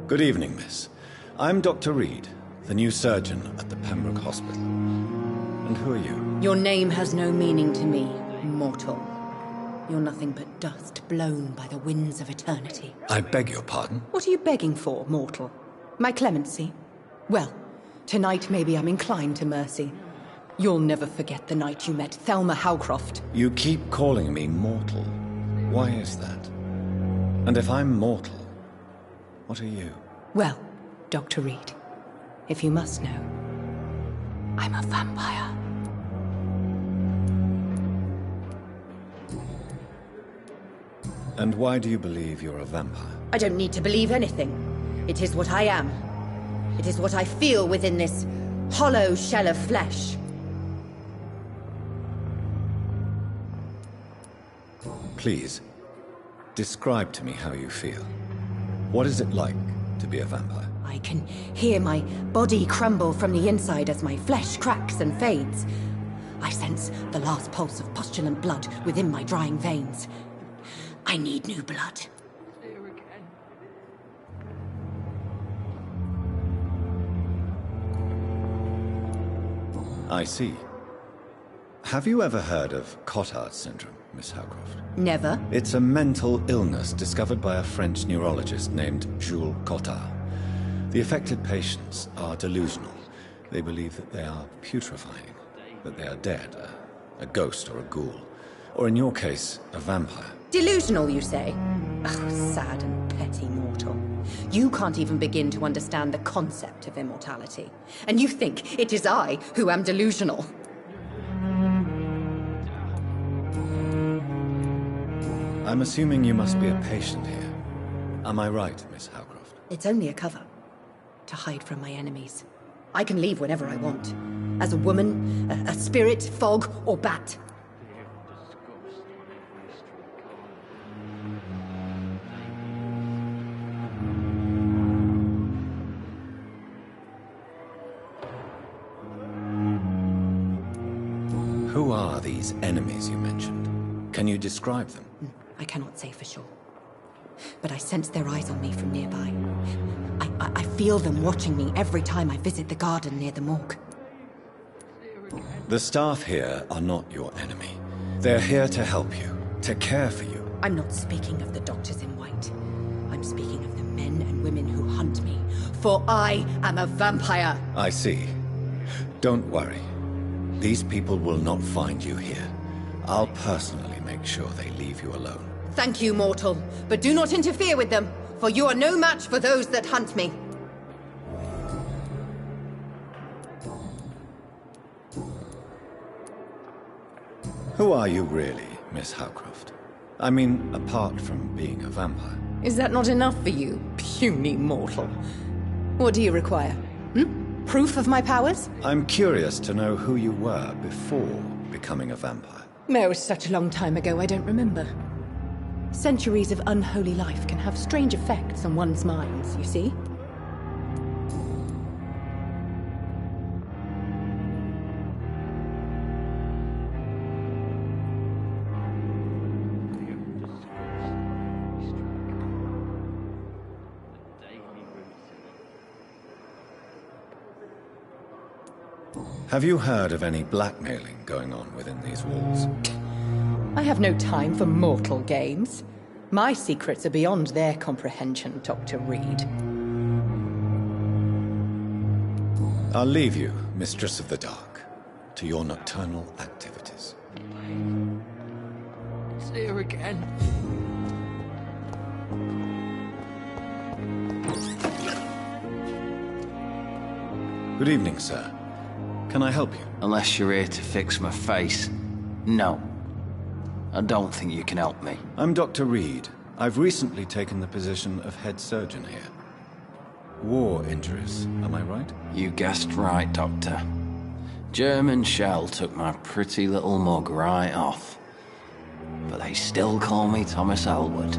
Good evening, miss. I'm Dr. Reed, the new surgeon at the Pembroke Hospital. And who are you? Your name has no meaning to me, mortal. You're nothing but dust blown by the winds of eternity. I beg your pardon? What are you begging for, mortal? My clemency? Well, tonight maybe I'm inclined to mercy. You'll never forget the night you met Thelma Howcroft. You keep calling me mortal. Why is that? And if I'm mortal, what are you? Well, Dr. Reed, if you must know, I'm a vampire. And why do you believe you're a vampire? I don't need to believe anything. It is what I am. It is what I feel within this hollow shell of flesh. Please, describe to me how you feel. What is it like to be a vampire? I can hear my body crumble from the inside as my flesh cracks and fades. I sense the last pulse of postulant blood within my drying veins. I need new blood. I see. Have you ever heard of Cotard syndrome, Miss Howcroft? Never. It's a mental illness discovered by a French neurologist named Jules Cotard. The affected patients are delusional. They believe that they are putrefying, that they are dead, a ghost or a ghoul, or in your case, a vampire. Delusional, you say? Oh, sad and petty mortal. You can't even begin to understand the concept of immortality. And you think it is I who am delusional. I'm assuming you must be a patient here. Am I right, Miss Howcroft? It's only a cover. To hide from my enemies. I can leave whenever I want. As a woman, a spirit, fog, or bat. Who are these enemies you mentioned? Can you describe them? I cannot say for sure. But I sense their eyes on me from nearby. I feel them watching me every time I visit the garden near the morgue. The staff here are not your enemy. They're here to help you, to care for you. I'm not speaking of the doctors in white. I'm speaking of the men and women who hunt me. For I am a vampire! I see. Don't worry. These people will not find you here. I'll personally make sure they leave you alone. Thank you, mortal. But do not interfere with them, for you are no match for those that hunt me. Who are you really, Miss Howcroft? I mean, apart from being a vampire. Is that not enough for you, puny mortal? What do you require? Proof of my powers? I'm curious to know who you were before becoming a vampire. It was such a long time ago, I don't remember. Centuries of unholy life can have strange effects on one's minds, you see? Have you heard of any blackmailing going on within these walls? I have no time for mortal games. My secrets are beyond their comprehension, Dr. Reed. I'll leave you, Mistress of the Dark, to your nocturnal activities. It's here again. Good evening, sir. Can I help you? Unless you're here to fix my face. No. I don't think you can help me. I'm Dr. Reed, I've recently taken the position of head surgeon here. War injuries, am I right? You guessed right, Doctor. German shell took my pretty little mug right off. But they still call me Thomas Elwood.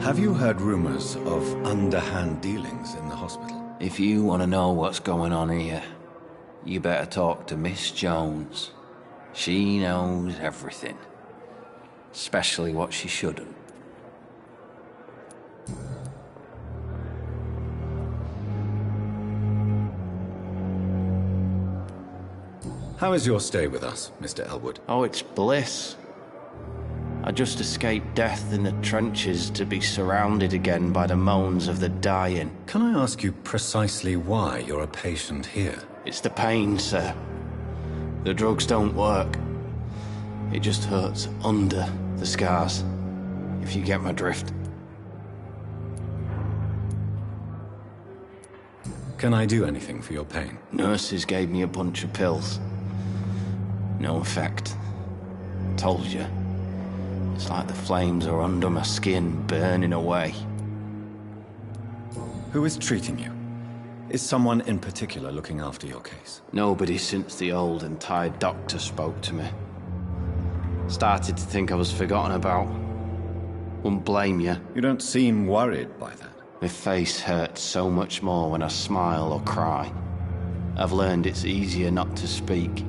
Have you heard rumors of underhand dealings in the hospital? If you want to know what's going on here, you better talk to Miss Jones. She knows everything. Especially what she shouldn't. How is your stay with us, Mr. Elwood? Oh, it's bliss. I just escaped death in the trenches to be surrounded again by the moans of the dying. Can I ask you precisely why you're a patient here? It's the pain, sir. The drugs don't work. It just hurts under the scars, if you get my drift. Can I do anything for your pain? Nurses gave me a bunch of pills. No effect. Told you. It's like the flames are under my skin, burning away. Who is treating you? Is someone in particular looking after your case? Nobody since the old and tired doctor spoke to me. Started to think I was forgotten about. Wouldn't blame you. You don't seem worried by that. My face hurts so much more when I smile or cry. I've learned it's easier not to speak.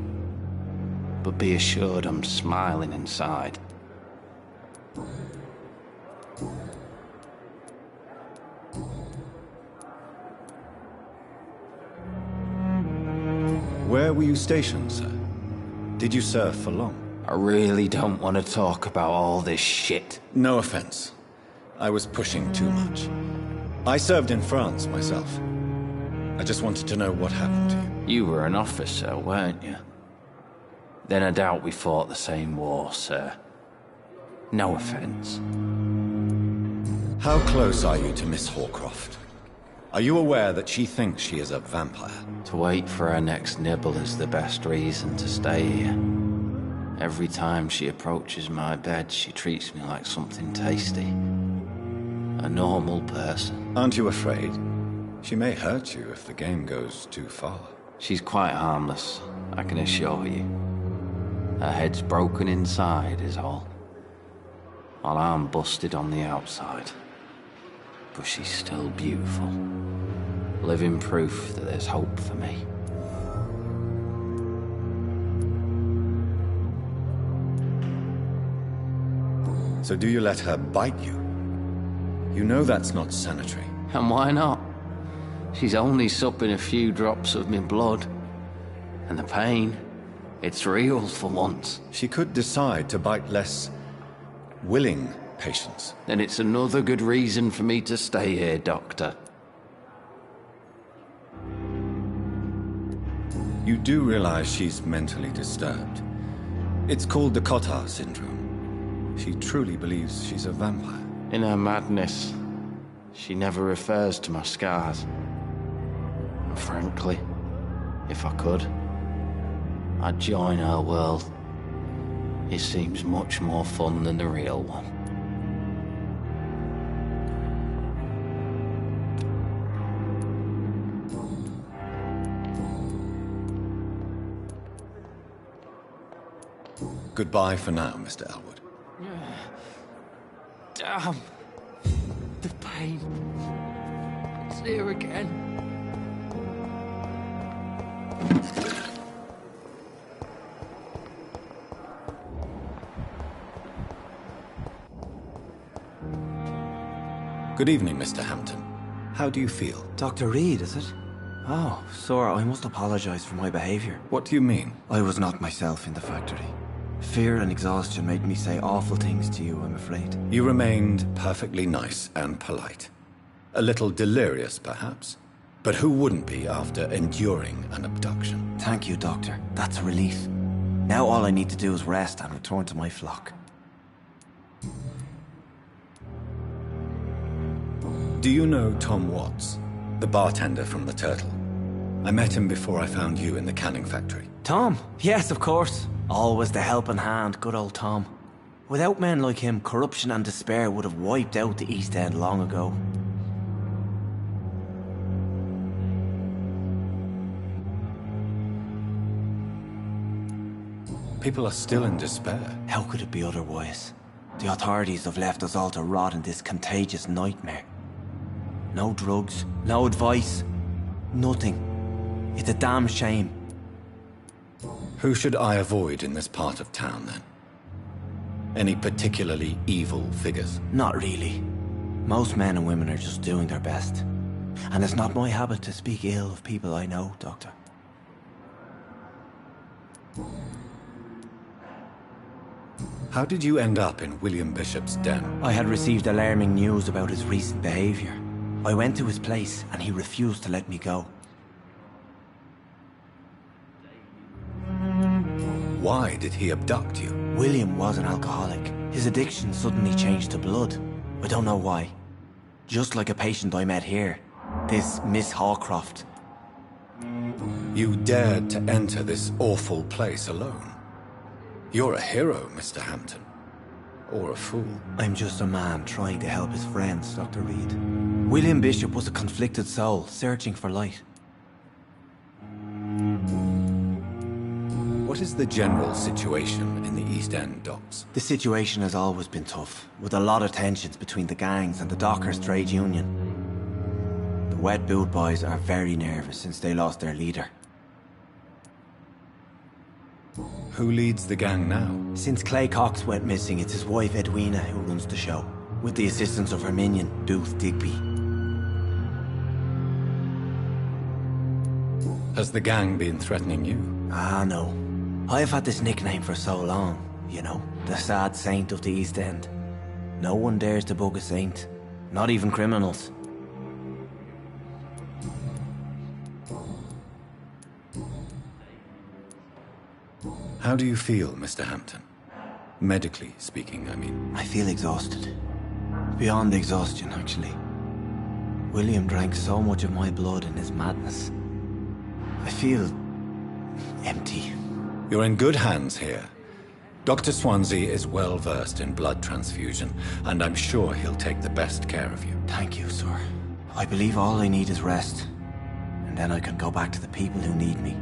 But be assured I'm smiling inside. Where were you stationed, sir? Did you serve for long? I really don't want to talk about all this shit. No offense. I was pushing too much. I served in France myself. I just wanted to know what happened to you. You were an officer, weren't you? Then I doubt we fought the same war, sir. No offense. How close are you to Miss Horcroft? Are you aware that she thinks she is a vampire? To wait for her next nibble is the best reason to stay here. Every time she approaches my bed, she treats me like something tasty. A normal person. Aren't you afraid? She may hurt you if the game goes too far. She's quite harmless, I can assure you. Her head's broken inside is all. While I'm busted on the outside. But she's still beautiful. Living proof that there's hope for me. So do you let her bite you? You know that's not sanitary. And why not? She's only supping a few drops of my blood. And the pain, it's real for once. She could decide to bite less willing patients. Then it's another good reason for me to stay here, Doctor. You do realize she's mentally disturbed. It's called the Cotard syndrome. She truly believes she's a vampire. In her madness, she never refers to my scars. And frankly, if I could, I'd join her world. It seems much more fun than the real one. Goodbye for now, Mr. Elwood. Damn. The pain. It's here again. Good evening, Mr. Hampton. How do you feel? Dr. Reed, is it? Oh, sir, I must apologize for my behavior. What do you mean? I was not myself in the factory. Fear and exhaustion made me say awful things to you, I'm afraid. You remained perfectly nice and polite. A little delirious, perhaps. But who wouldn't be after enduring an abduction? Thank you, Doctor. That's a relief. Now all I need to do is rest and return to my flock. Do you know Tom Watts? The bartender from the Turtle. I met him before I found you in the canning factory. Tom? Yes, of course. Always the helping hand, good old Tom. Without men like him, corruption and despair would have wiped out the East End long ago. People are still in despair. How could it be otherwise? The authorities have left us all to rot in this contagious nightmare. No drugs, no advice, nothing. It's a damn shame. Who should I avoid in this part of town, then? Any particularly evil figures? Not really. Most men and women are just doing their best. And it's not my habit to speak ill of people I know, Doctor. How did you end up in William Bishop's den? I had received alarming news about his recent behavior. I went to his place and he refused to let me go. Why did he abduct you? William was an alcoholic. His addiction suddenly changed to blood. I don't know why. Just like a patient I met here. This Miss Hawcroft. You dared to enter this awful place alone. You're a hero, Mr. Hampton. Or a fool. I'm just a man trying to help his friends, Dr. Reed. William Bishop was a conflicted soul, searching for light. What is the general situation in the East End docks? The situation has always been tough, with a lot of tensions between the gangs and the dockers' trade union. The wet boot boys are very nervous since they lost their leader. Who leads the gang now? Since Clay Cox went missing, it's his wife Edwina who runs the show, with the assistance of her minion, Booth Digby. Has the gang been threatening you? Ah, no. I've had this nickname for so long, you know, the sad saint of the East End. No one dares to bug a saint, not even criminals. How do you feel, Mr. Hampton? Medically speaking, I mean. I feel exhausted. Beyond exhaustion, actually. William drank so much of my blood in his madness. I feel empty. You're in good hands here. Dr. Swansea is well versed in blood transfusion, and I'm sure he'll take the best care of you. Thank you, sir. I believe all I need is rest, and then I can go back to the people who need me.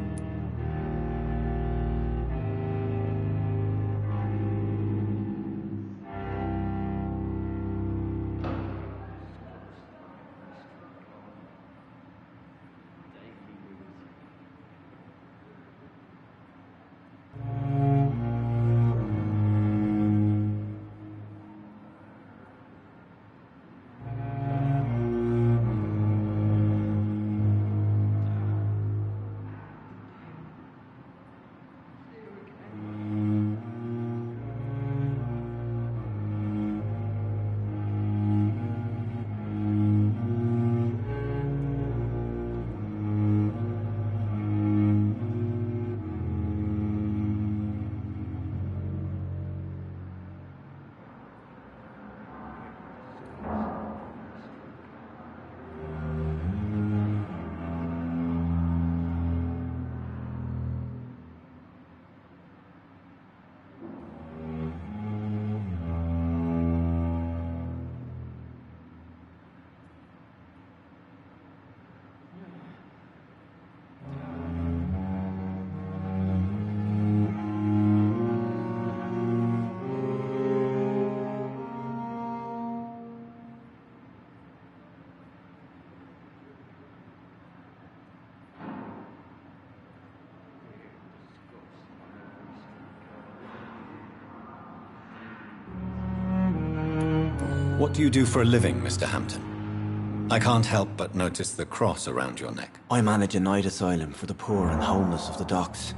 What do you do for a living, Mr. Hampton? I can't help but notice the cross around your neck. I manage a night asylum for the poor and homeless of the docks,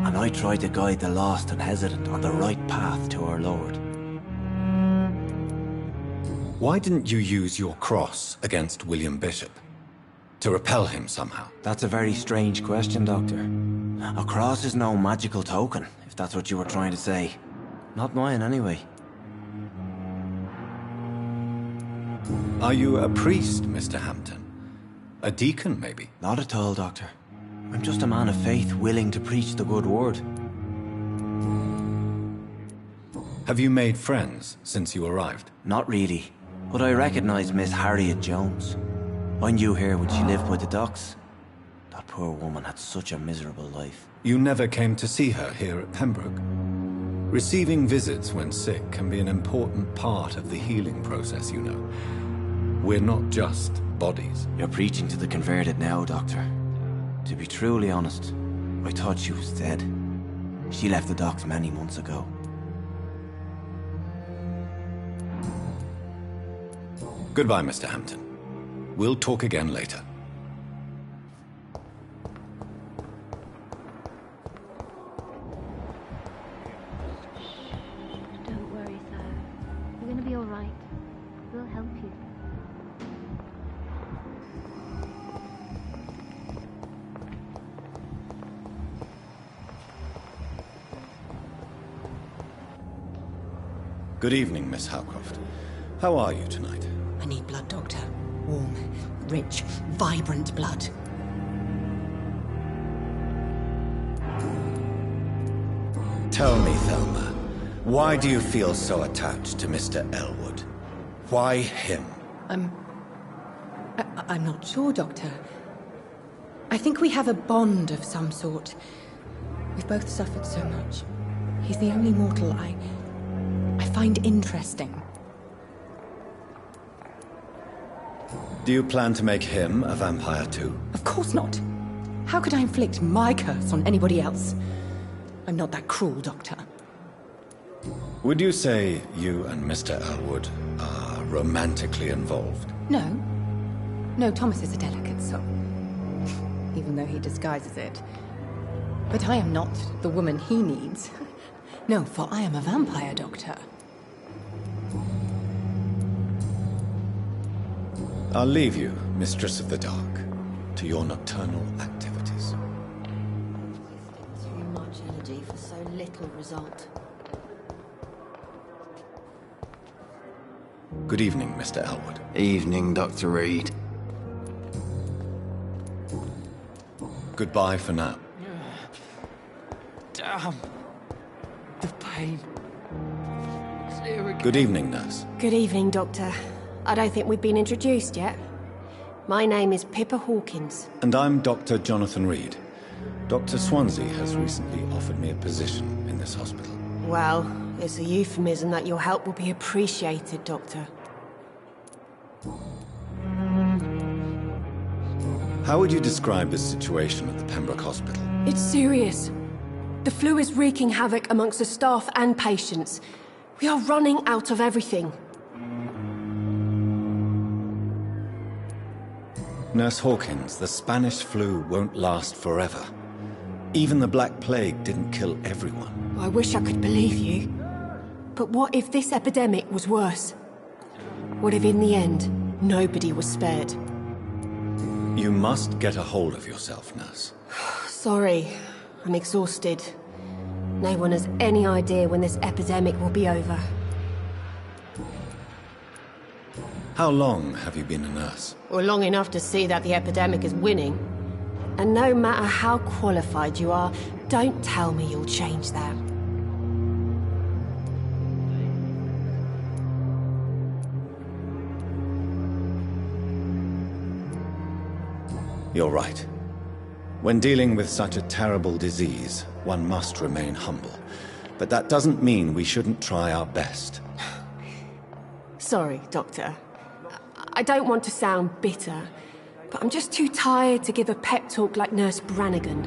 and I try to guide the lost and hesitant on the right path to our Lord. Why didn't you use your cross against William Bishop? To repel him somehow? That's a very strange question, Doctor. A cross is no magical token, if that's what you were trying to say. Not mine, anyway. Are you a priest, Mr. Hampton? A deacon, maybe? Not at all, Doctor. I'm just a man of faith willing to preach the good word. Have you made friends since you arrived? Not really, but I recognize Miss Harriet Jones. I knew her when she lived by the docks. That poor woman had such a miserable life. You never came to see her here at Pembroke? Receiving visits when sick can be an important part of the healing process, you know. We're not just bodies. You're preaching to the converted now, Doctor. To be truly honest, I thought she was dead. She left the docks many months ago. Goodbye, Mr. Hampton. We'll talk again later. Don't worry, sir. You're gonna be all right. We'll help you. Good evening, Miss Howcroft. How are you tonight? I need blood, Doctor. Warm, rich, vibrant blood. Tell me, Thelma, why do you feel so attached to Mr. Elwood? Why him? I'm not sure, Doctor. I think we have a bond of some sort. We've both suffered so much. He's the only mortal I find interesting. Do you plan to make him a vampire too? Of course not. How could I inflict my curse on anybody else? I'm not that cruel, Doctor. Would you say you and Mr. Elwood are romantically involved? No. No, Thomas is a delicate soul. Even though he disguises it. But I am not the woman he needs. No, for I am a vampire, Doctor. I'll leave you, Mistress of the Dark, to your nocturnal activities. Too much energy for so little result. Good evening, Mr. Elwood. Evening, Dr. Reed. Goodbye for now. Damn. The pain. It's here again. Good evening, nurse. Good evening, Doctor. I don't think we've been introduced yet. My name is Pippa Hawkins. And I'm Dr. Jonathan Reed. Dr. Swansea has recently offered me a position in this hospital. Well, it's a euphemism that your help will be appreciated, Doctor. How would you describe the situation at the Pembroke Hospital? It's serious. The flu is wreaking havoc amongst the staff and patients. We are running out of everything. Nurse Hawkins, the Spanish flu won't last forever. Even the Black Plague didn't kill everyone. I wish I could believe you. But what if this epidemic was worse? What if in the end, nobody was spared? You must get a hold of yourself, nurse. Sorry, I'm exhausted. No one has any idea when this epidemic will be over. How long have you been a nurse? Well, long enough to see that the epidemic is winning. And no matter how qualified you are, don't tell me you'll change that. You're right. When dealing with such a terrible disease, one must remain humble. But that doesn't mean we shouldn't try our best. Sorry, Doctor. I don't want to sound bitter, but I'm just too tired to give a pep talk like Nurse Brannigan.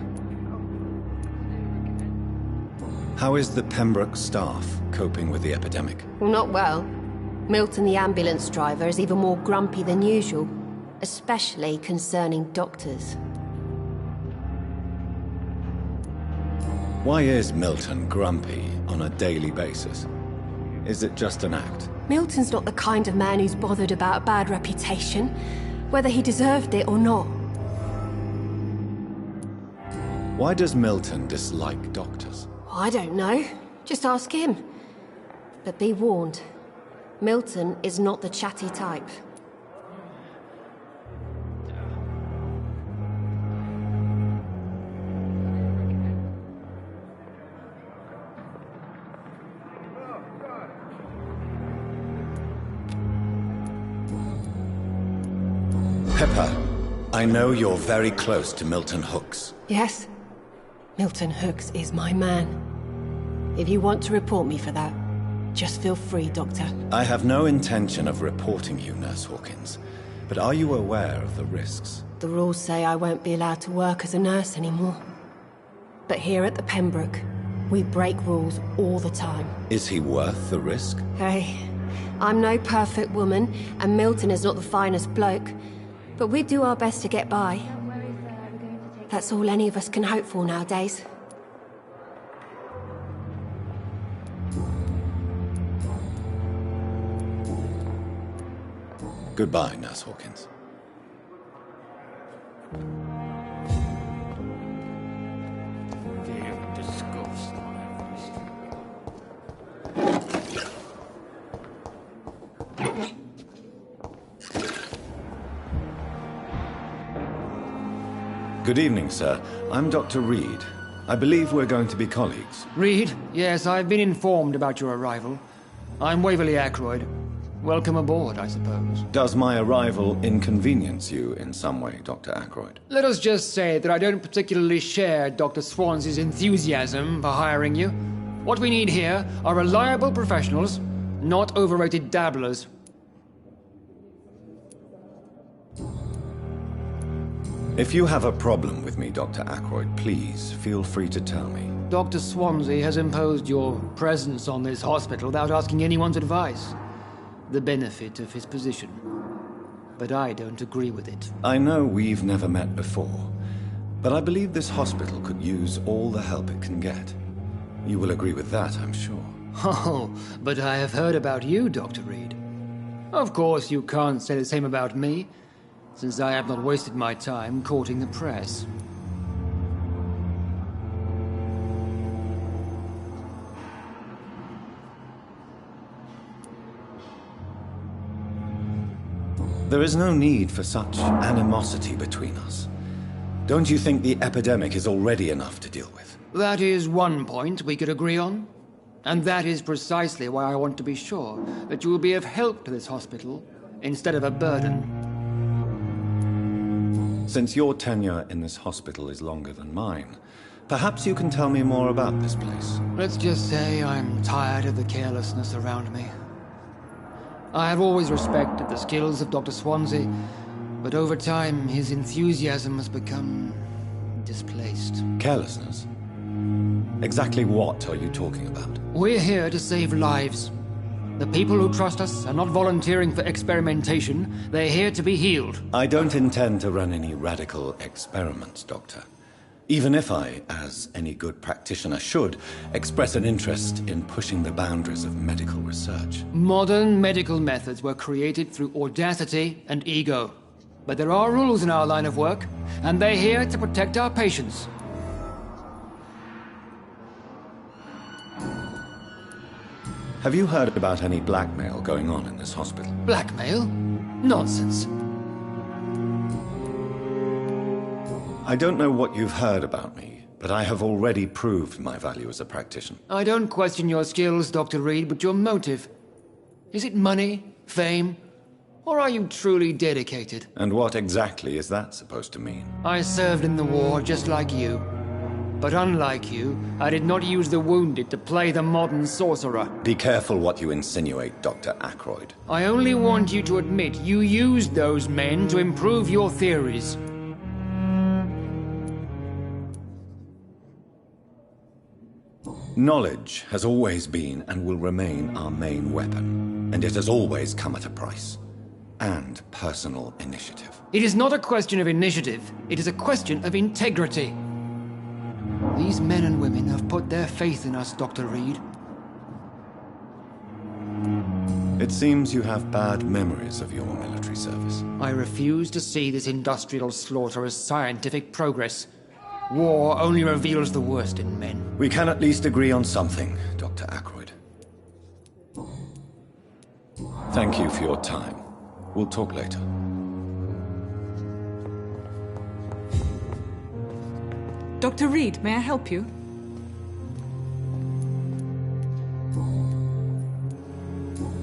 How is the Pembroke staff coping with the epidemic? Well, not well. Milton, the ambulance driver, is even more grumpy than usual, especially concerning doctors. Why is Milton grumpy on a daily basis? Is it just an act? Milton's not the kind of man who's bothered about a bad reputation, whether he deserved it or not. Why does Milton dislike doctors? I don't know. Just ask him. But be warned, Milton is not the chatty type. Pepper, I know you're very close to Milton Hooks. Yes? Milton Hooks is my man. If you want to report me for that, just feel free, Doctor. I have no intention of reporting you, Nurse Hawkins. But are you aware of the risks? The rules say I won't be allowed to work as a nurse anymore. But here at the Pembroke, we break rules all the time. Is he worth the risk? Hey, I'm no perfect woman, and Milton is not the finest bloke. But we do our best to get by. That's all any of us can hope for nowadays. Goodbye, Nurse Hawkins. Good evening, sir. I'm Dr. Reed. I believe we're going to be colleagues. Reed? Yes, I've been informed about your arrival. I'm Waverly Ackroyd. Welcome aboard, I suppose. Does my arrival inconvenience you in some way, Dr. Ackroyd? Let us just say that I don't particularly share Dr. Swansea's enthusiasm for hiring you. What we need here are reliable professionals, not overrated dabblers. If you have a problem with me, Dr. Ackroyd, please feel free to tell me. Dr. Swansea has imposed your presence on this hospital without asking anyone's advice. The benefit of his position. But I don't agree with it. I know we've never met before, but I believe this hospital could use all the help it can get. You will agree with that, I'm sure. Oh, but I have heard about you, Dr. Reed. Of course, you can't say the same about me, since I have not wasted my time courting the press. There is no need for such animosity between us. Don't you think the epidemic is already enough to deal with? That is one point we could agree on. And that is precisely why I want to be sure that you will be of help to this hospital, instead of a burden. Since your tenure in this hospital is longer than mine, perhaps you can tell me more about this place. Let's just say I'm tired of the carelessness around me. I have always respected the skills of Dr. Swansea, but over time his enthusiasm has become displaced. Carelessness? Exactly what are you talking about? We're here to save lives. The people who trust us are not volunteering for experimentation. They're here to be healed. I don't intend to run any radical experiments, Doctor. Even if I, as any good practitioner should, express an interest in pushing the boundaries of medical research. Modern medical methods were created through audacity and ego. But there are rules in our line of work, and they're here to protect our patients. Have you heard about any blackmail going on in this hospital? Blackmail? Nonsense. I don't know what you've heard about me, but I have already proved my value as a practitioner. I don't question your skills, Dr. Reed, but your motive. Is it money, fame, or are you truly dedicated? And what exactly is that supposed to mean? I served in the war just like you. But unlike you, I did not use the wounded to play the modern sorcerer. Be careful what you insinuate, Dr. Ackroyd. I only want you to admit you used those men to improve your theories. Knowledge has always been and will remain our main weapon, and it has always come at a price. And personal initiative. It is not a question of initiative, it is a question of integrity. These men and women have put their faith in us, Dr. Reed. It seems you have bad memories of your military service. I refuse to see this industrial slaughter as scientific progress. War only reveals the worst in men. We can at least agree on something, Dr. Ackroyd. Thank you for your time. We'll talk later. Dr. Reed, may I help you?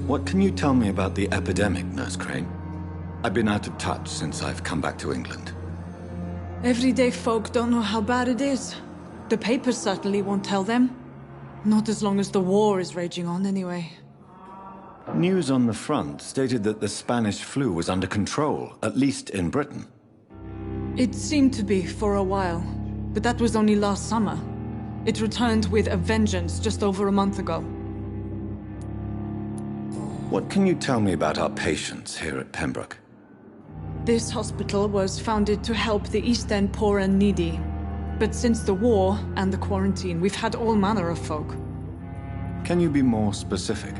What can you tell me about the epidemic, Nurse Crane? I've been out of touch since I've come back to England. Everyday folk don't know how bad it is. The papers certainly won't tell them. Not as long as the war is raging on, anyway. News on the front stated that the Spanish flu was under control, at least in Britain. It seemed to be for a while, but that was only last summer. It returned with a vengeance just over a month ago. What can you tell me about our patients here at Pembroke? This hospital was founded to help the East End poor and needy. But since the war and the quarantine, we've had all manner of folk. Can you be more specific?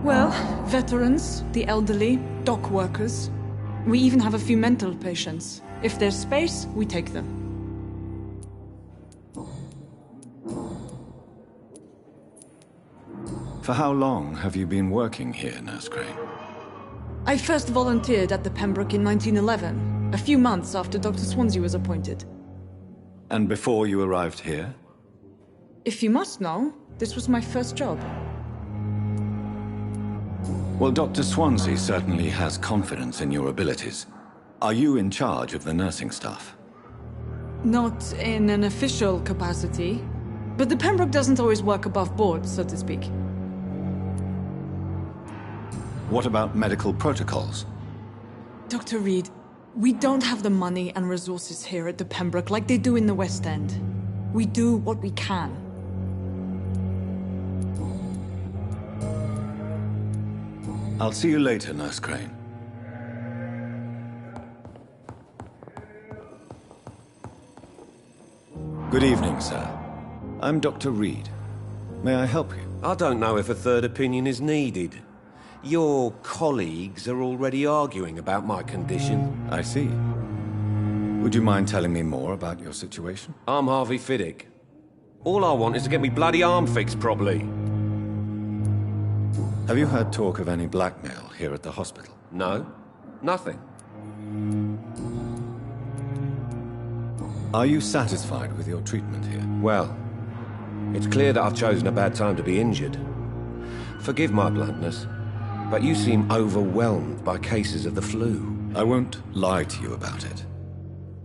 Well, veterans, the elderly, dock workers. We even have a few mental patients. If there's space, we take them. For how long have you been working here, Nurse Crane? I first volunteered at the Pembroke in 1911, a few months after Dr. Swansea was appointed. And before you arrived here? If you must know, this was my first job. Well, Dr. Swansea certainly has confidence in your abilities. Are you in charge of the nursing staff? Not in an official capacity, but the Pembroke doesn't always work above board, so to speak. What about medical protocols? Dr. Reed, we don't have the money and resources here at the Pembroke like they do in the West End. We do what we can. I'll see you later, Nurse Crane. Good evening, sir. I'm Dr. Reed. May I help you? I don't know if a third opinion is needed. Your colleagues are already arguing about my condition. I see. Would you mind telling me more about your situation? I'm Harvey Fiddick. All I want is to get me bloody arm fixed properly. Have you heard talk of any blackmail here at the hospital? No, nothing. Are you satisfied with your treatment here? Well, it's clear that I've chosen a bad time to be injured. Forgive my bluntness, but you seem overwhelmed by cases of the flu. I won't lie to you about it.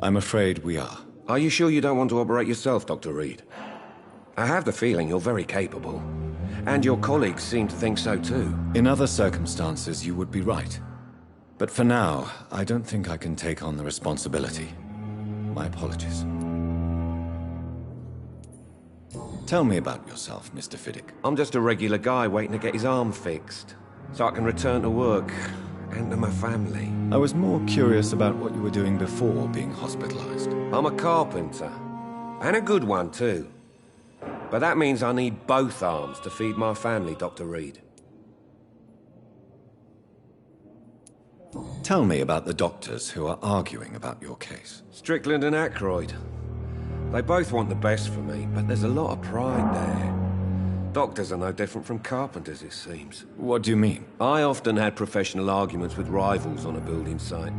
I'm afraid we are. Are you sure you don't want to operate yourself, Dr. Reed? I have the feeling you're very capable. And your colleagues seem to think so too. In other circumstances, you would be right. But for now, I don't think I can take on the responsibility. My apologies. Tell me about yourself, Mr. Fiddick. I'm just a regular guy waiting to get his arm fixed, so I can return to work and to my family. I was more curious about what you were doing before being hospitalized. I'm a carpenter, and a good one too. But that means I need both arms to feed my family, Dr. Reed. Tell me about the doctors who are arguing about your case. Strickland and Ackroyd. They both want the best for me, but there's a lot of pride there. Doctors are no different from carpenters, it seems. What do you mean? I often had professional arguments with rivals on a building site.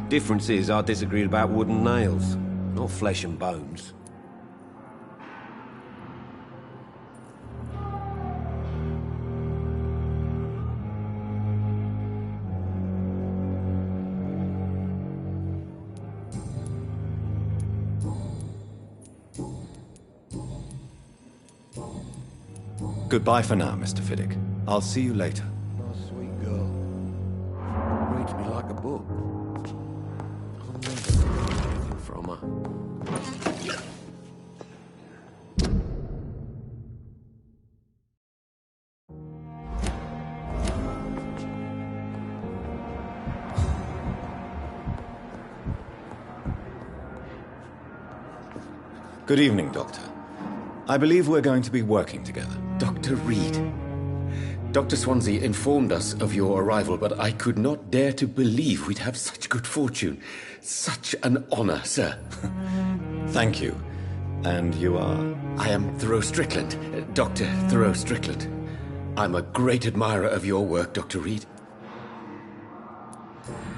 Difference is I disagreed about wooden nails, not flesh and bones. Goodbye for now, Mr. Fiddick. I'll see you later. Nice, sweet girl. Reads me like a book. I'll never get anything from her. Good evening, Doctor. I believe we're going to be working together. Dr. Reed. Dr. Swansea informed us of your arrival, but I could not dare to believe we'd have such good fortune. Such an honor, sir. Thank you. And you are? I am Thoreau Strickland, Dr. Thoreau Strickland. I'm a great admirer of your work, Dr. Reed.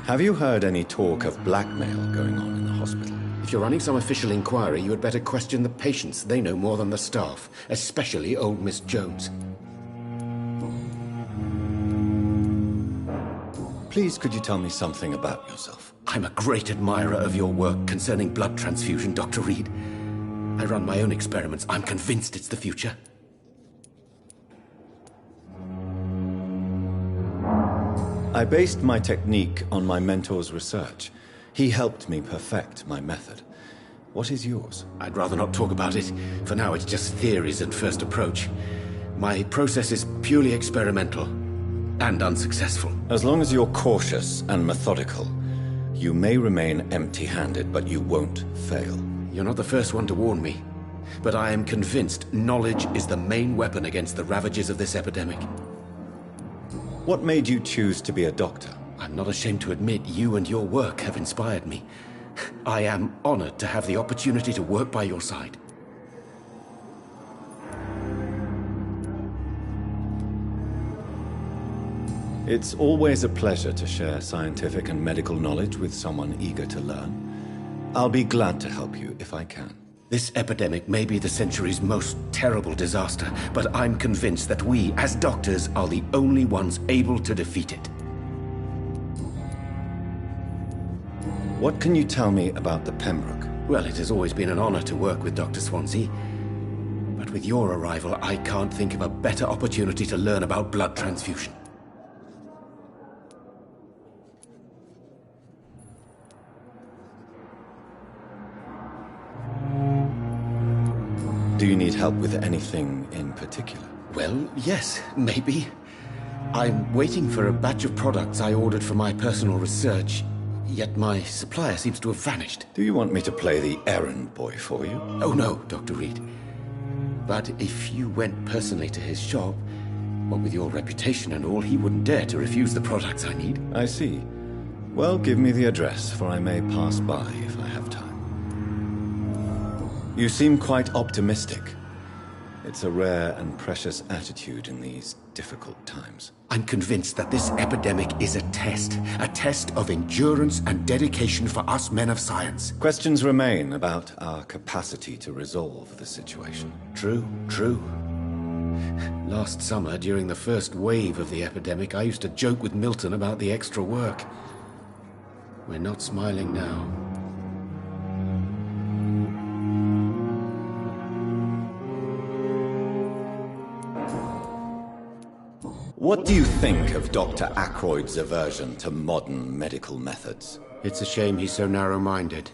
Have you heard any talk of blackmail going on in the hospital? If you're running some official inquiry, you had better question the patients. They know more than the staff, especially old Miss Jones. Please, could you tell me something about yourself? I'm a great admirer of your work concerning blood transfusion, Dr. Reed. I run my own experiments. I'm convinced it's the future. I based my technique on my mentor's research. He helped me perfect my method. What is yours? I'd rather not talk about it. For now, it's just theories and first approach. My process is purely experimental and unsuccessful. As long as you're cautious and methodical, you may remain empty-handed, but you won't fail. You're not the first one to warn me, but I am convinced knowledge is the main weapon against the ravages of this epidemic. What made you choose to be a doctor? I'm not ashamed to admit you and your work have inspired me. I am honored to have the opportunity to work by your side. It's always a pleasure to share scientific and medical knowledge with someone eager to learn. I'll be glad to help you if I can. This epidemic may be the century's most terrible disaster, but I'm convinced that we, as doctors, are the only ones able to defeat it. What can you tell me about the Pembroke? Well, it has always been an honor to work with Dr. Swansea. But with your arrival, I can't think of a better opportunity to learn about blood transfusion. Do you need help with anything in particular? Well, yes, maybe. I'm waiting for a batch of products I ordered for my personal research, yet my supplier seems to have vanished. Do you want me to play the errand boy for you? Oh no, Dr. Reed. But if you went personally to his shop, what with your reputation and all, he wouldn't dare to refuse the products I need. I see. Well, give me the address, for I may pass by if I have time. You seem quite optimistic. It's a rare and precious attitude in these difficult times. I'm convinced that this epidemic is a test of endurance and dedication for us men of science. Questions remain about our capacity to resolve the situation. True, true. Last summer, during the first wave of the epidemic, I used to joke with Milton about the extra work. We're not smiling now. What do you think of Dr. Ackroyd's aversion to modern medical methods? It's a shame he's so narrow-minded.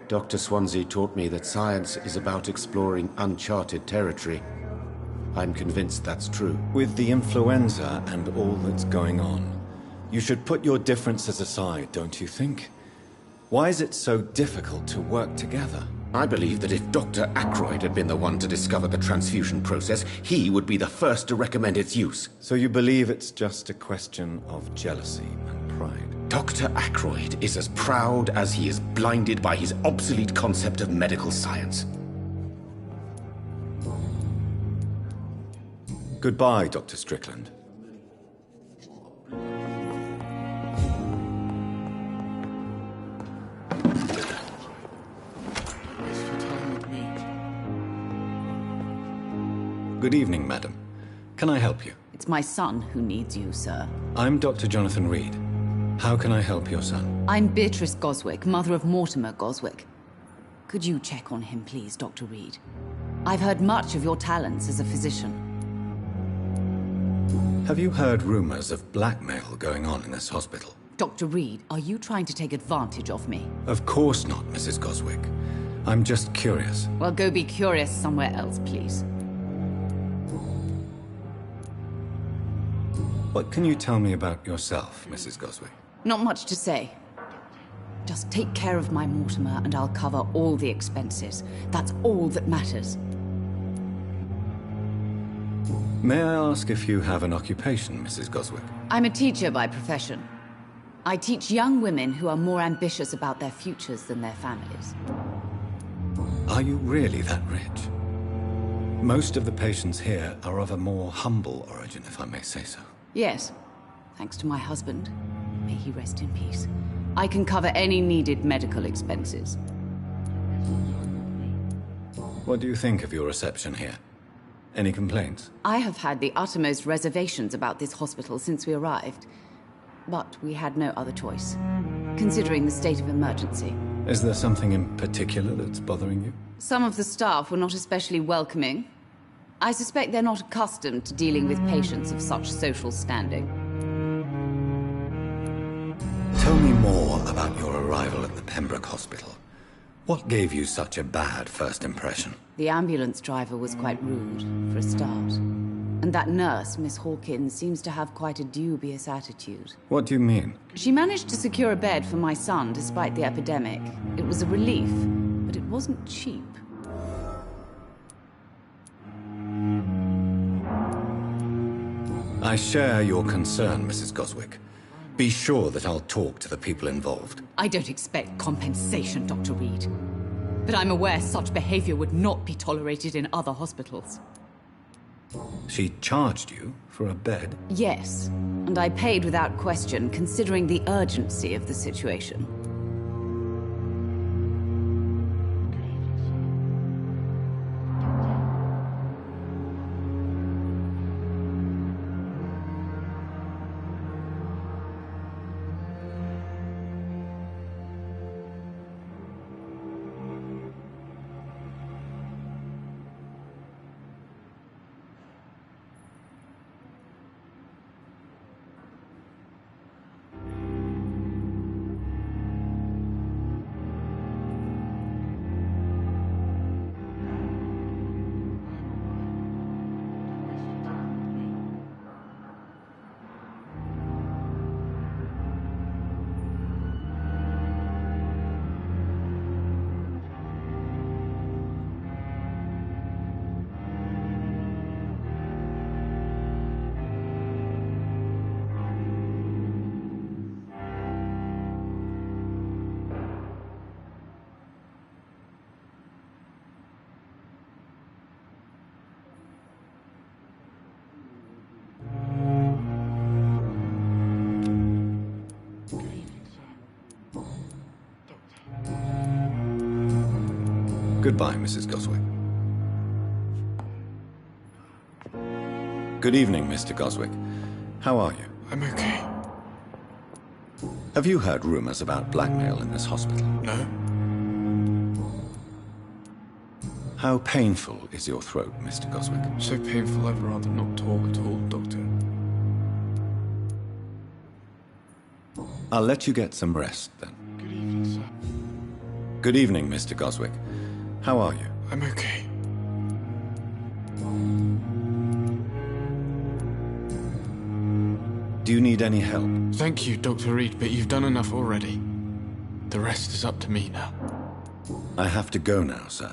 Dr. Swansea taught me that science is about exploring uncharted territory. I'm convinced that's true. With the influenza and all that's going on, you should put your differences aside, don't you think? Why is it so difficult to work together? I believe that if Dr. Ackroyd had been the one to discover the transfusion process, he would be the first to recommend its use. So you believe it's just a question of jealousy and pride? Dr. Ackroyd is as proud as he is blinded by his obsolete concept of medical science. Goodbye, Dr. Strickland. Good evening, madam. Can I help you? It's my son who needs you, sir. I'm Dr. Jonathan Reed. How can I help your son? I'm Beatrice Goswick, mother of Mortimer Goswick. Could you check on him, please, Dr. Reed? I've heard much of your talents as a physician. Have you heard rumors of blackmail going on in this hospital? Dr. Reed, are you trying to take advantage of me? Of course not, Mrs. Goswick. I'm just curious. Well, go be curious somewhere else, please. What can you tell me about yourself, Mrs. Goswick? Not much to say. Just take care of my Mortimer and I'll cover all the expenses. That's all that matters. May I ask if you have an occupation, Mrs. Goswick? I'm a teacher by profession. I teach young women who are more ambitious about their futures than their families. Are you really that rich? Most of the patients here are of a more humble origin, if I may say so. Yes, thanks to my husband. May he rest in peace. I can cover any needed medical expenses. What do you think of your reception here? Any complaints? I have had the uttermost reservations about this hospital since we arrived. But we had no other choice, considering the state of emergency. Is there something in particular that's bothering you? Some of the staff were not especially welcoming. I suspect they're not accustomed to dealing with patients of such social standing. Tell me more about your arrival at the Pembroke Hospital. What gave you such a bad first impression? The ambulance driver was quite rude, for a start. And that nurse, Miss Hawkins, seems to have quite a dubious attitude. What do you mean? She managed to secure a bed for my son despite the epidemic. It was a relief, but it wasn't cheap. I share your concern, Mrs. Goswick. Be sure that I'll talk to the people involved. I don't expect compensation, Dr. Reed. But I'm aware such behavior would not be tolerated in other hospitals. She charged you for a bed? Yes, and I paid without question, considering the urgency of the situation. Goodbye, Mrs. Goswick. Good evening, Mr. Goswick. How are you? I'm okay. Have you heard rumors about blackmail in this hospital? No. How painful is your throat, Mr. Goswick? So painful I'd rather not talk at all, Doctor. I'll let you get some rest, then. Good evening, sir. Good evening, Mr. Goswick. How are you? I'm okay. Do you need any help? Thank you, Dr. Reed, but you've done enough already. The rest is up to me now. I have to go now, sir.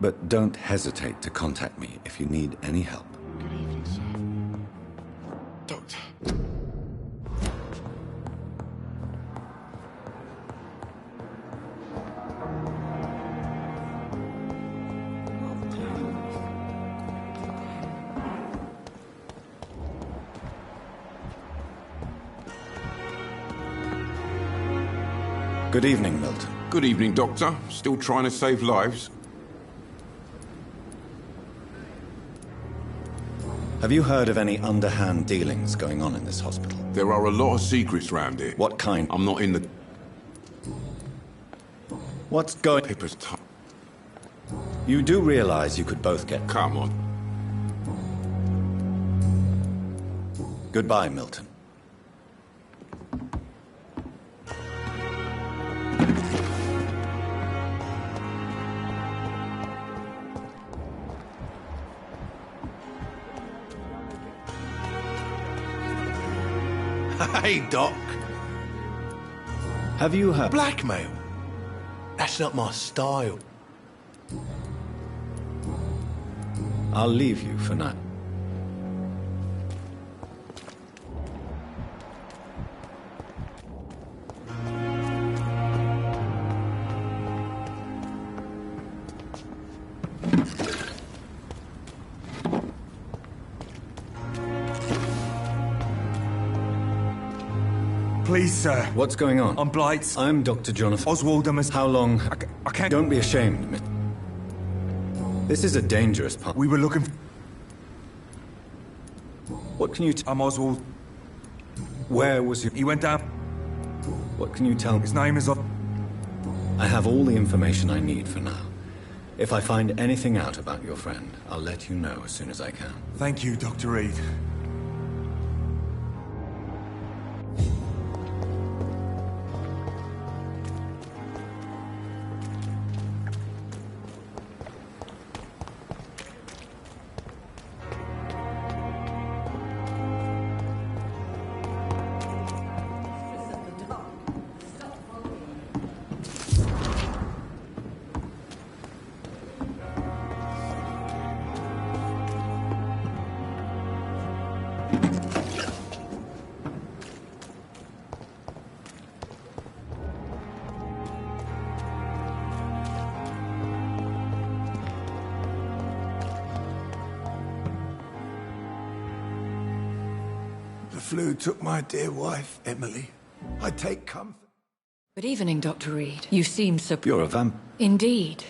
But don't hesitate to contact me if you need any help. Good evening, sir. Doctor. Good evening, Milton. Good evening, Doctor. Still trying to save lives? Have you heard of any underhand dealings going on in this hospital? There are a lot of secrets round here. What kind? I'm not in the... What's going... Pippa's time. You do realize you could both get... Come on. Goodbye, Milton. Hey, Doc. Have you heard... Blackmail? That's not my style. I'll leave you for now. Please, sir. What's going on? I'm Blight. I'm Dr. Jonathan. Oswald, How long? I can't... Don't be ashamed, miss. This is a dangerous part. We were looking... What can you I'm Oswald. Where was he? He went down. What can you tell me? His name is... I have all the information I need for now. If I find anything out about your friend, I'll let you know as soon as I can. Thank you, Dr. Reed. The flu took my dear wife, Emily. I take comfort. Good evening, Dr. Reed. You seem so... You're a vamp. Indeed.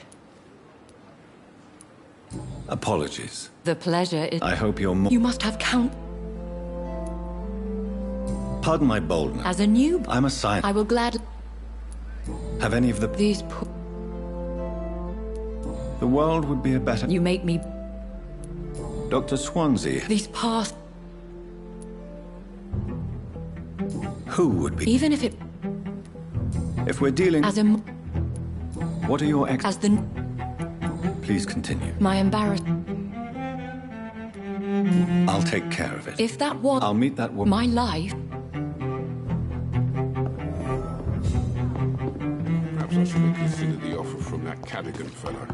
Apologies. The pleasure is... I hope you're more... You must have count... Pardon my boldness. As a new... I'm a scientist. I will gladly... Have any of the... These The world would be a better... You make me... Dr. Swansea. These past... Who would be... Even if it... If we're dealing... As a... What are your As the... Please continue. My embarrassment... I'll take care of it. If that was... I'll meet that woman. My life... Perhaps I should have considered the offer from that Cadogan fellow.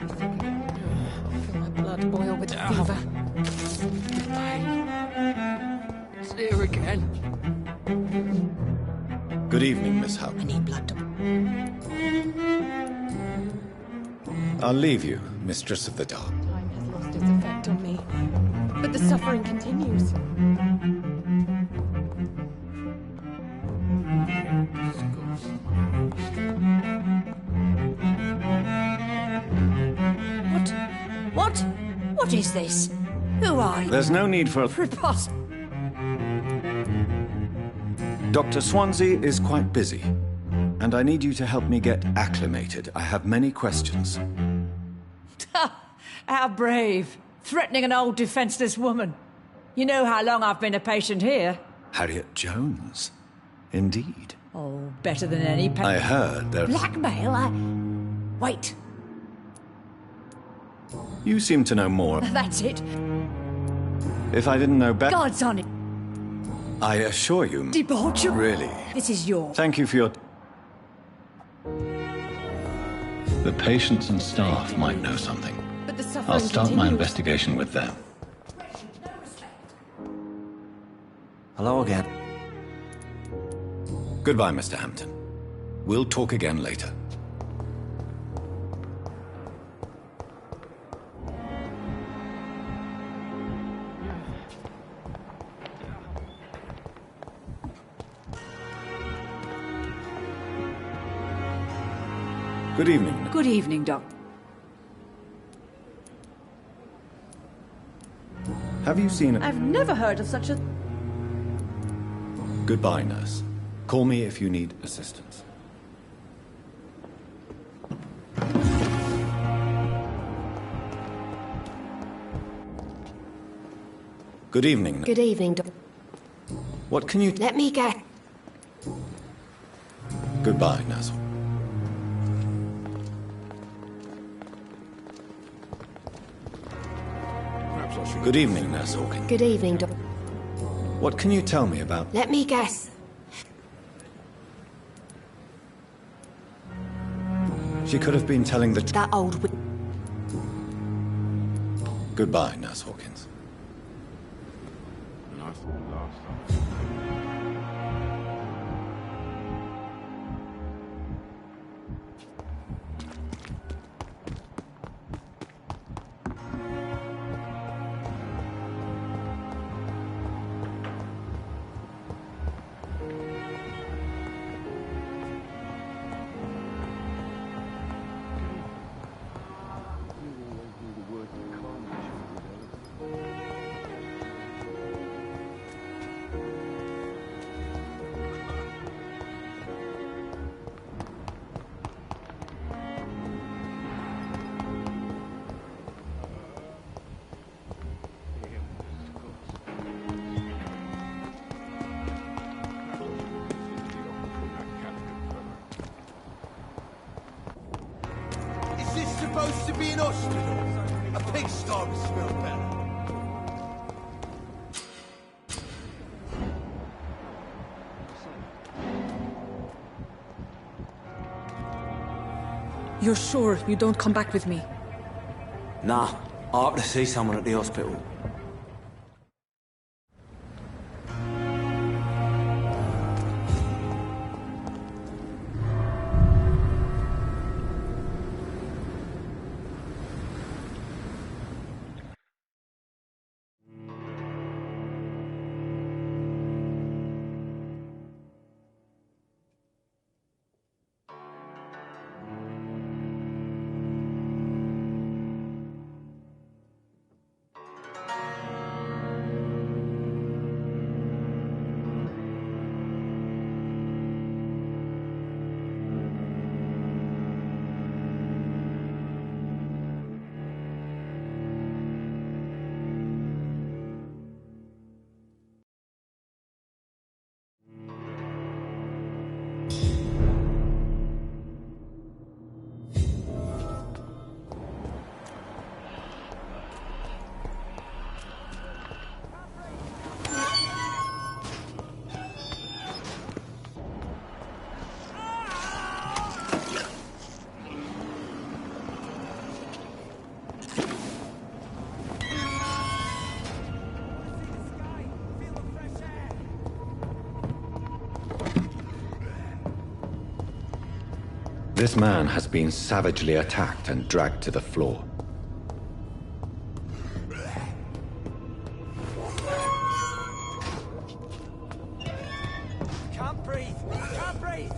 I feel my blood boil with fever. It's here again. Good evening, Miss Howe. I need blood to... I'll leave you, Mistress of the Dark. Time has lost its effect on me. But the suffering continues. What is this? Who are you? There's no need for... Preposterous. Dr. Swansea is quite busy, and I need you to help me get acclimated. I have many questions. How brave. Threatening an old defenseless woman. You know how long I've been a patient here. Harriet Jones. Indeed. Oh, better than any I heard there... Blackmail? Wait. You seem to know more. That's it. If I didn't know better... God's on it. I assure you... Debauchery. Really? This is your... Thank you for your... The patients and staff might know something. But the suffering I'll start my continues. investigation with them. Hello again. Goodbye, Mr. Hampton. We'll talk again later. Good evening. Good evening, Doc. Have you seen... I've never heard of such a... Goodbye, nurse. Call me if you need assistance. Good evening. Good evening, Doc. What can you... Let me get... Goodbye, nurse. Good evening, Nurse Hawkins. Good evening, Doc. What can you tell me about... Let me guess. She could have been telling the... That old... Goodbye, Nurse Hawkins. hospital. A pigsty would smell better. You're sure you don't come back with me? Nah, I have to see someone at the hospital. This man has been savagely attacked and dragged to the floor. Can't breathe! Can't breathe!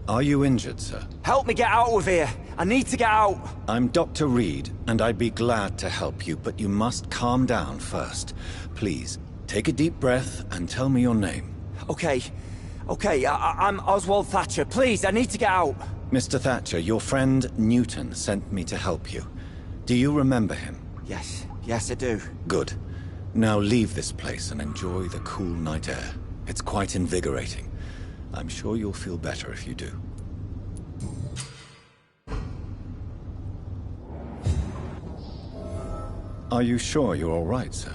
Are you injured, sir? Help me get out of here! I need to get out! I'm Dr. Reed, and I'd be glad to help you, but you must calm down first. Please, take a deep breath and tell me your name. Okay. I'm Oswald Thatcher. Please, I need to get out! Mr. Thatcher, your friend Newton sent me to help you. Do you remember him? Yes, I do. Good. Now leave this place and enjoy the cool night air. It's quite invigorating. I'm sure you'll feel better if you do. Are you sure you're all right, sir?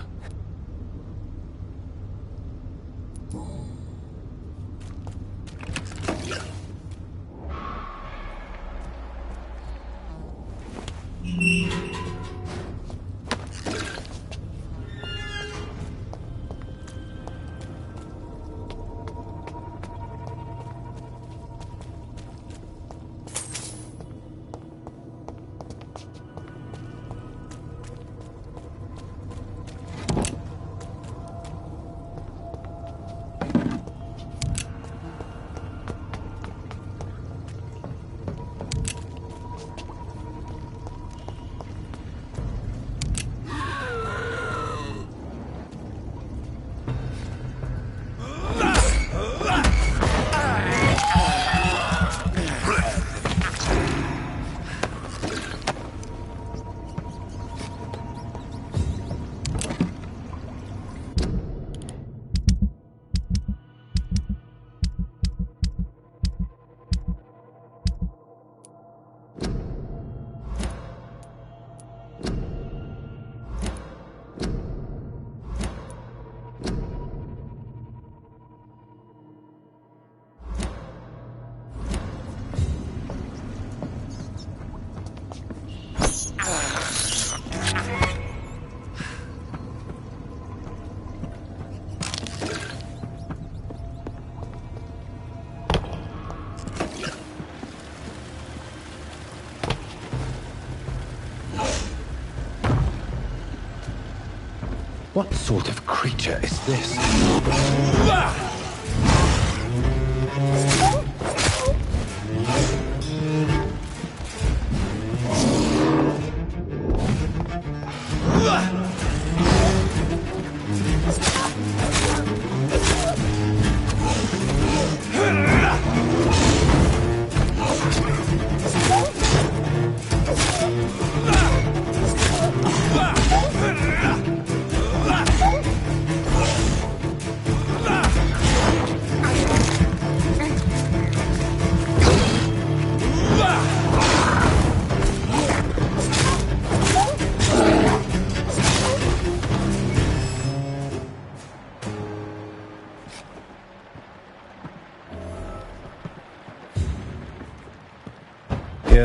What sort of creature is this?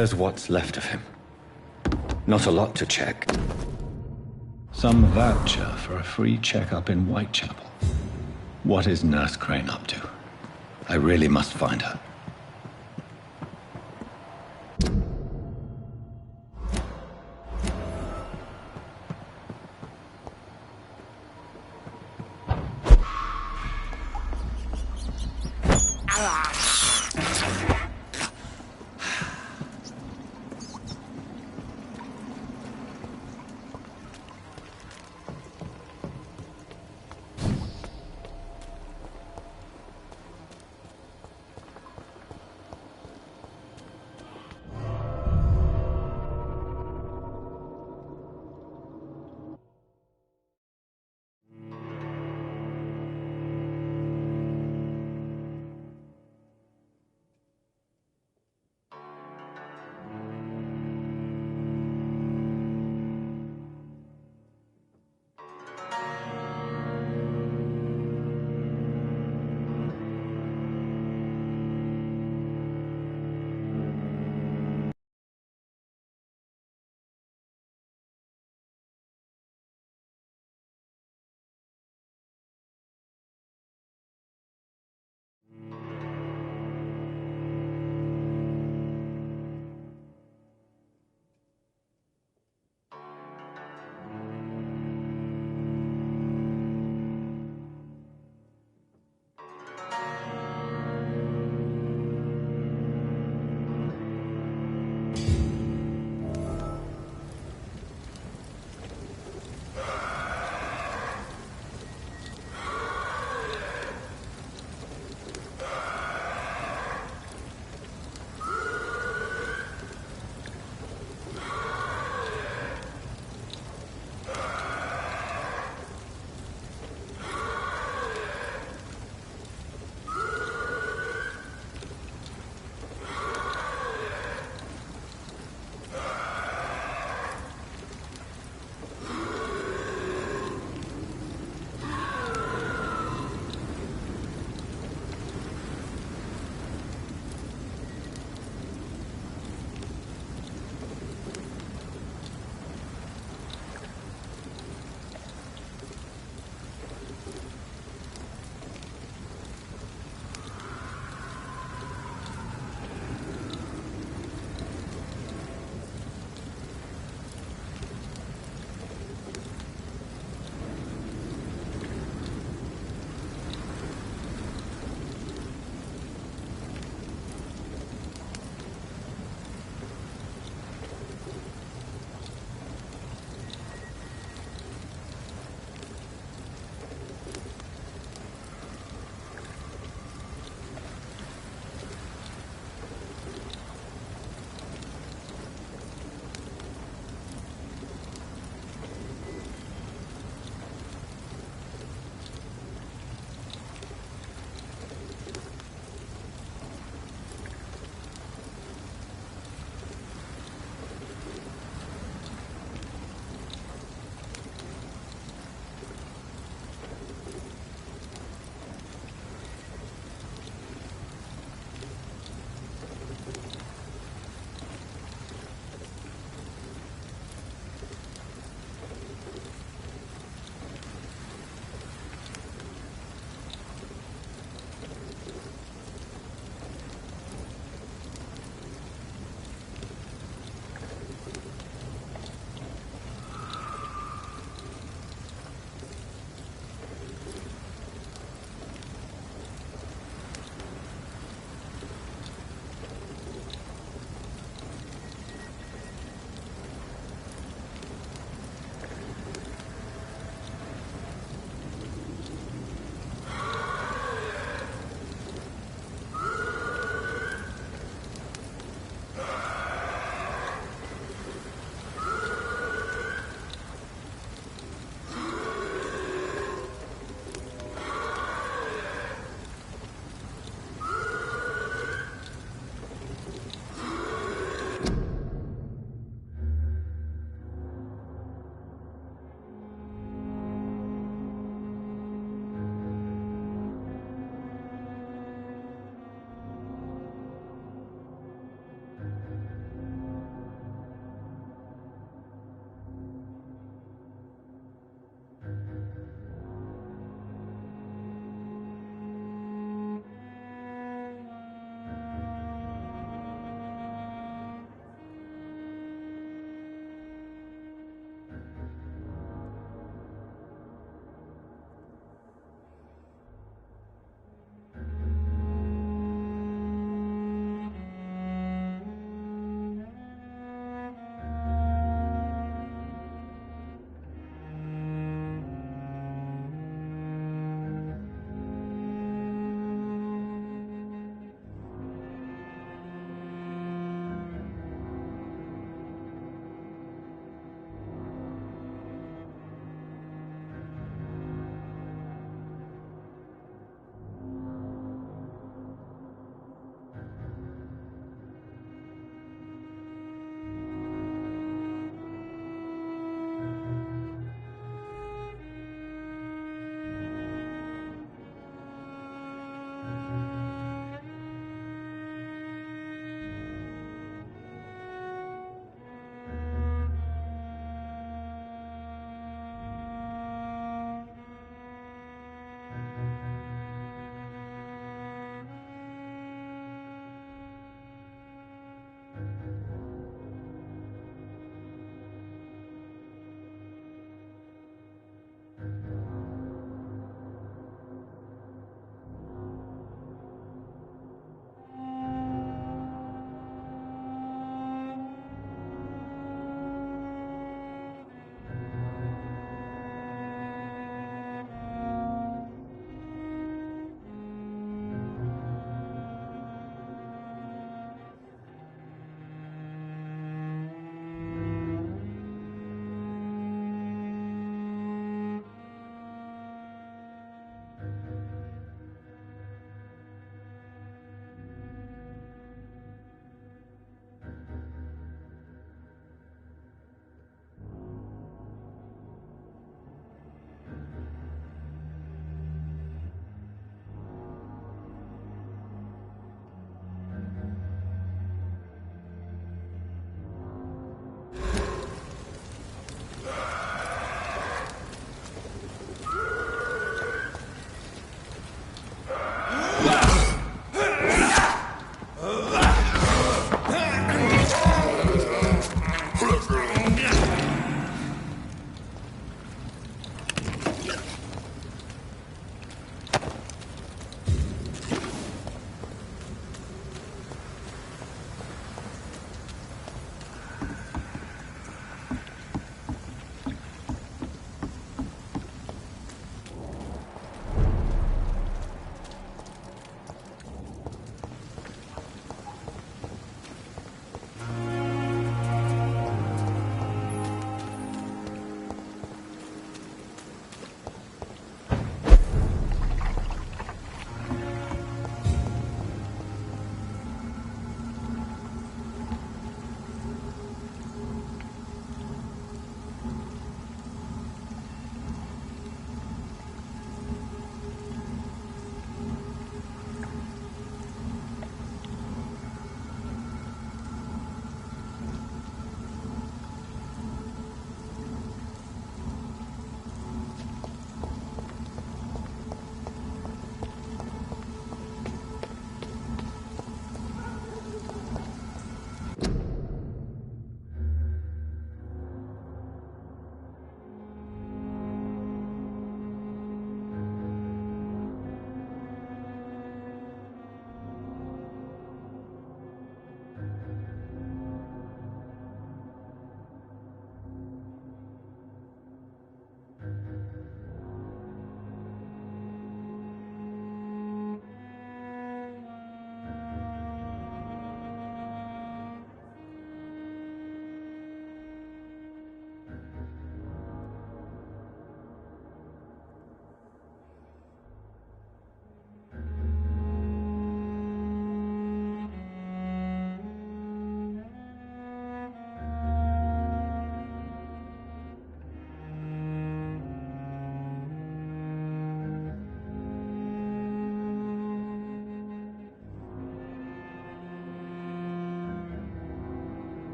Here's what's left of him. Not a lot to check. Some voucher for a free checkup in Whitechapel. What is Nurse Crane up to? I really must find her.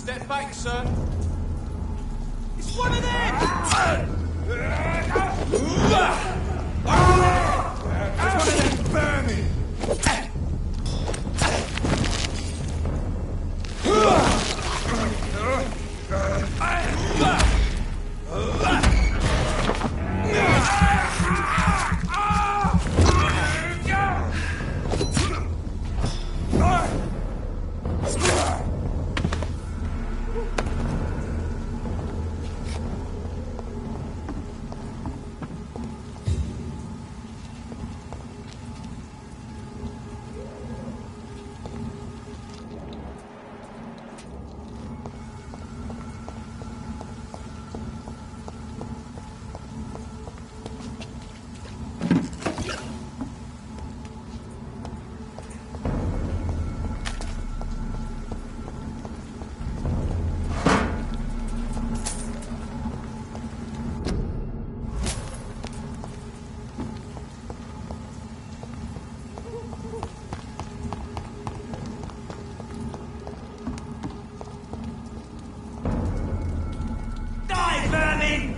Step back, sir. It's one of them! Burning!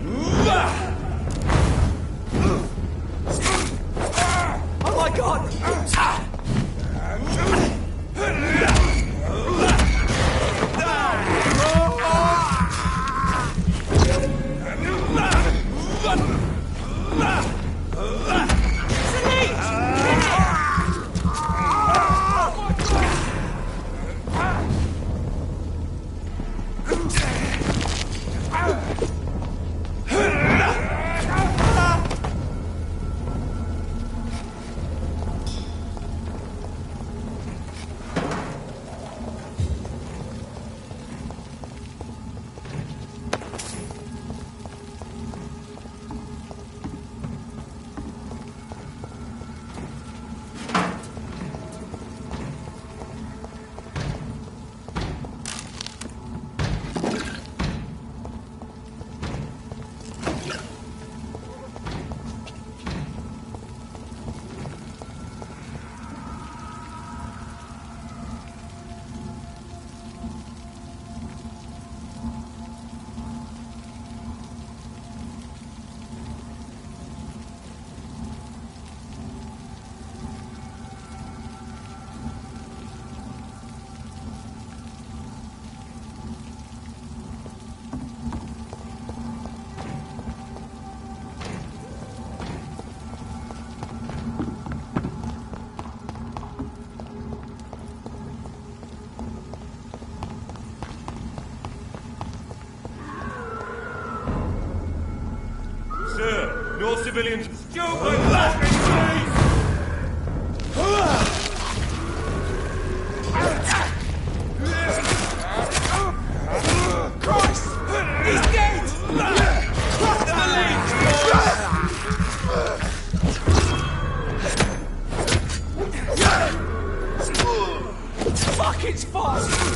No civilians. Stupid blasting trees! Christ! He's dead! Trust the leads, boys! Fuck, it's fast!